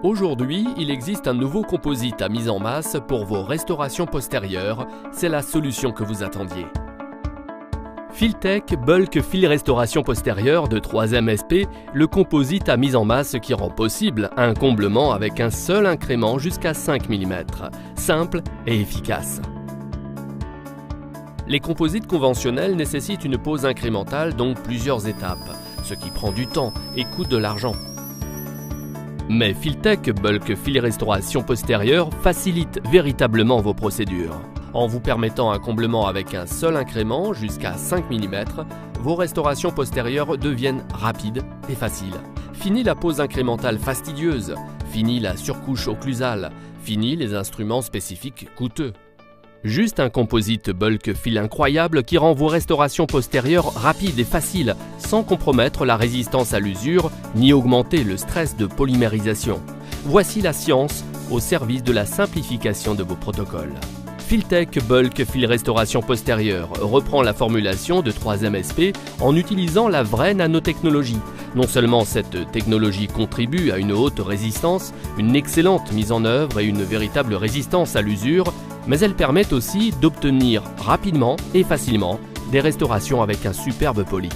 Aujourd'hui, il existe un nouveau composite à mise en masse pour vos restaurations postérieures. C'est la solution que vous attendiez. Filtech Bulk Fil Restauration Postérieure de 3M SP, le composite à mise en masse qui rend possible un comblement avec un seul incrément jusqu'à 5 mm, simple et efficace. Les composites conventionnels nécessitent une pose incrémentale, donc plusieurs étapes, ce qui prend du temps et coûte de l'argent. Mais Filtech Bulk Fil Restauration Postérieure facilite véritablement vos procédures. En vous permettant un comblement avec un seul incrément jusqu'à 5 mm, vos restaurations postérieures deviennent rapides et faciles. Fini la pose incrémentale fastidieuse, fini la surcouche occlusale, fini les instruments spécifiques coûteux. Juste un composite bulk fil incroyable qui rend vos restaurations postérieures rapides et faciles, sans compromettre la résistance à l'usure ni augmenter le stress de polymérisation. Voici la science au service de la simplification de vos protocoles. Filtech Bulk Fil Restauration Postérieure reprend la formulation de 3M SP en utilisant la vraie nanotechnologie. Non seulement cette technologie contribue à une haute résistance, une excellente mise en œuvre et une véritable résistance à l'usure, mais elle permet aussi d'obtenir rapidement et facilement des restaurations avec un superbe poli.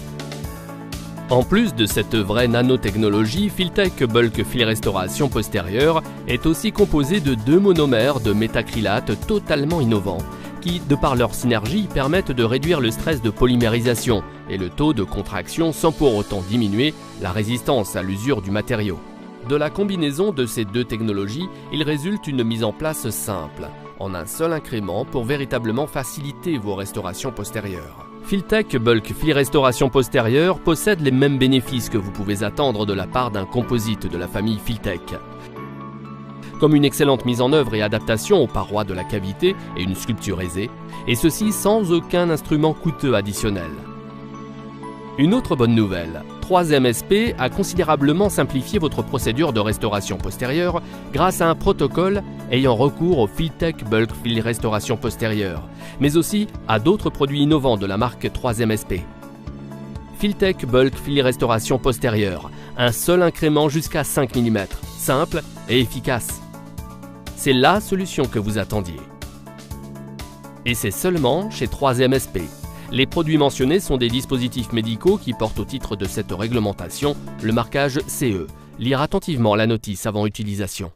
En plus de cette vraie nanotechnologie, Filtech Bulk Fil Restauration Postérieure est aussi composé de 2 monomères de métacrylate totalement innovants qui, de par leur synergie, permettent de réduire le stress de polymérisation et le taux de contraction sans pour autant diminuer la résistance à l'usure du matériau. De la combinaison de ces 2 technologies, il résulte une mise en place simple, en un seul incrément pour véritablement faciliter vos restaurations postérieures. Filtech Bulk Fil Restauration Postérieure possède les mêmes bénéfices que vous pouvez attendre de la part d'un composite de la famille Filtech. Comme une excellente mise en œuvre et adaptation aux parois de la cavité et une sculpture aisée, et ceci sans aucun instrument coûteux additionnel. Une autre bonne nouvelle, 3M SP a considérablement simplifié votre procédure de restauration postérieure grâce à un protocole ayant recours au Filtech Bulk Fil Restauration Postérieure, mais aussi à d'autres produits innovants de la marque 3M SP. Filtech Bulk Fil Restauration Postérieure, un seul incrément jusqu'à 5 mm, simple et efficace. C'est la solution que vous attendiez. Et c'est seulement chez 3M SP. Les produits mentionnés sont des dispositifs médicaux qui portent au titre de cette réglementation le marquage CE. Lire attentivement la notice avant utilisation.